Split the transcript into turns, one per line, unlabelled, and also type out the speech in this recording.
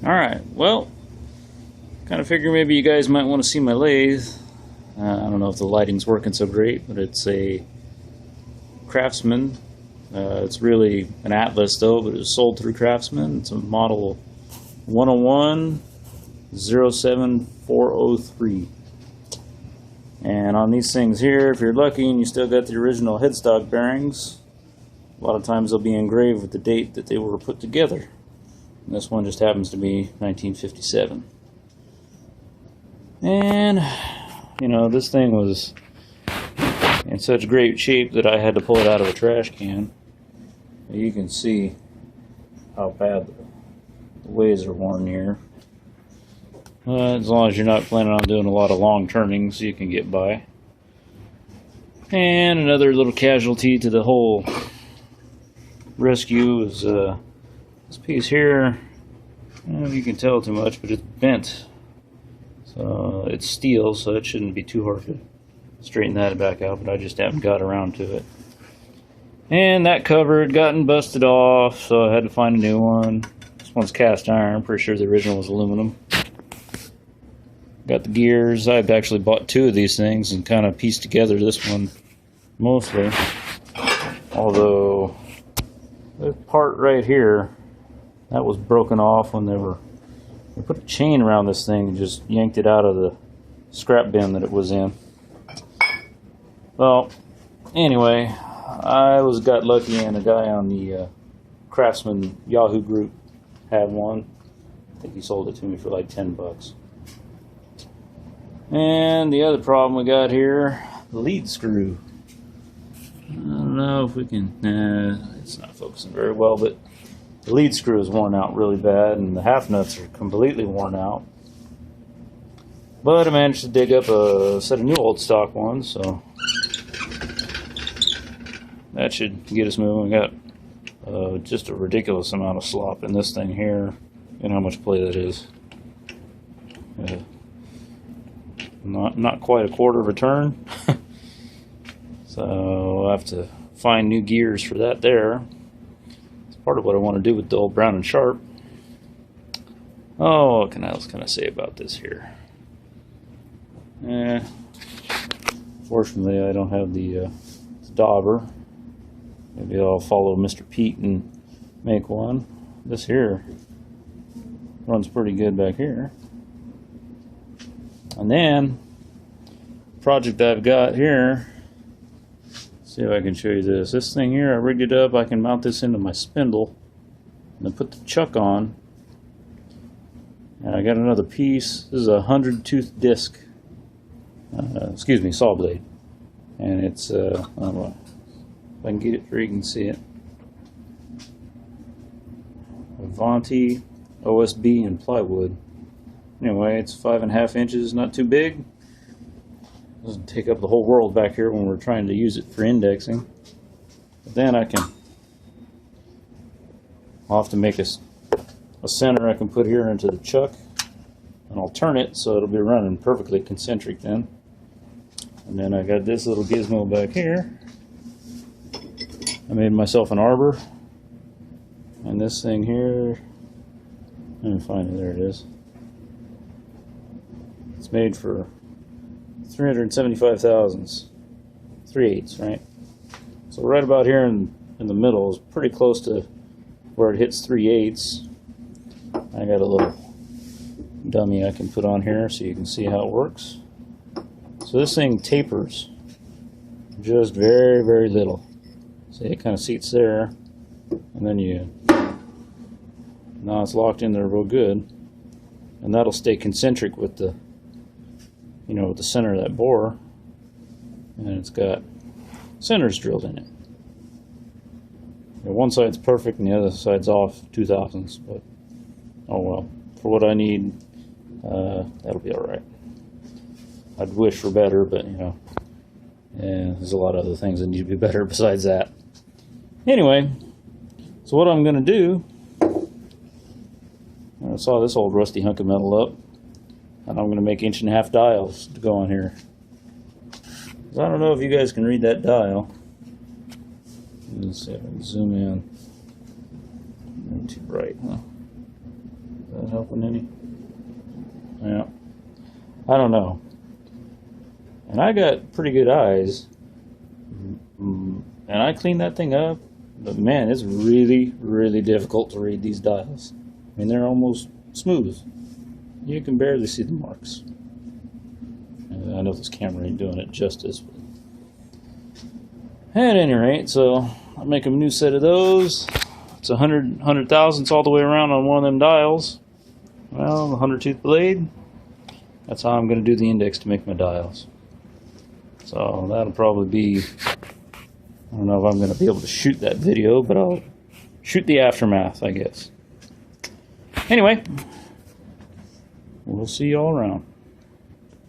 Alright, well, kind of figure maybe you guys might want to see my lathe. I don't know if the lighting's working so great, but it's a Craftsman. It's really an Atlas though, but it was sold through Craftsman. It's a model 101-07403. And on these things here, if you're lucky and you still got the original headstock bearings, a lot of times they'll be engraved with the date that they were put together. And this one just happens to be 1957. And, you know, this thing was in such great shape that I had to pull it out of a trash can. You can see how bad the ways are worn here. As long as you're not planning on doing a lot of long turnings, you can get by. And another little casualty to the whole rescue is this piece here. I don't know if you can tell too much, but it's bent. So it's steel, so it shouldn't be too hard to straighten that back out, but I just haven't got around to it. And that cover had gotten busted off, so I had to find a new one. This one's cast iron. I'm pretty sure the original was aluminum. Got the gears. I've actually bought two of these things and kind of pieced together this one mostly. Although this part right here, that was broken off when they put a chain around this thing and just yanked it out of the scrap bin that it was in. Well, anyway, I got lucky and a guy on the Craftsman Yahoo group had one. I think he sold it to me for like 10 bucks. And the other problem we got here, the lead screw. I don't know if we can, it's not focusing very well, but the lead screw is worn out really bad and the half nuts are completely worn out. But I managed to dig up a set of new old stock ones, so that should get us moving. We got just a ridiculous amount of slop in this thing here, and how much play that is. Not quite a quarter of a turn. So I'll have to find new gears for that there. It's part of what I want to do with the old Brown and Sharp. Oh, what else can I say about this here? Fortunately I don't have the dauber. Maybe I'll follow Mr. Pete and make one. This here runs pretty good back here. And then, project I've got here, see if I can show you this. This thing here, I rigged it up. I can mount this into my spindle and then put the chuck on. And I got another piece. This is a 100-tooth disc. Saw blade. And it's, I don't know if I can get it where you can see it. Avanti OSB and plywood. Anyway, it's 5.5 inches, not too big. Doesn't take up the whole world back here when we're trying to use it for indexing. But then I'll have to make a center I can put here into the chuck, and I'll turn it so it'll be running perfectly concentric then. And then I got this little gizmo back here. I made myself an arbor, and this thing here, let me find it, there it is. It's made for 375 thousandths, 3/8, right? So right about here in the middle is pretty close to where it hits 3/8. I got a little dummy I can put on here so you can see how it works. So this thing tapers just very, very little. See, it kind of seats there, and then now it's locked in there real good, and that'll stay concentric with the with the center of that bore, and it's got centers drilled in it. One side's perfect and the other side's off 2 thousandths, but oh well. For what I need, that'll be alright. I'd wish for better, but there's a lot of other things that need to be better besides that. Anyway, so what I'm going to do, I saw this old rusty hunk of metal up, and I'm going to make 1.5-inch dials to go on here. I don't know if you guys can read that dial. Let's see if I can zoom in. Not too bright, huh? Does that help? helping any? Yeah. I don't know. And I got pretty good eyes. And I cleaned that thing up. But man, it's really, really difficult to read these dials. I mean, they're almost smooth. You can barely see the marks. And I know this camera ain't doing it justice. But at any rate, so I'll make a new set of those. It's 100 thousandths all the way around on one of them dials. Well, the 100-tooth blade. That's how I'm going to do the index to make my dials. So that'll probably be, I don't know if I'm going to be able to shoot that video, but I'll shoot the aftermath, I guess. Anyway, we'll see you all around.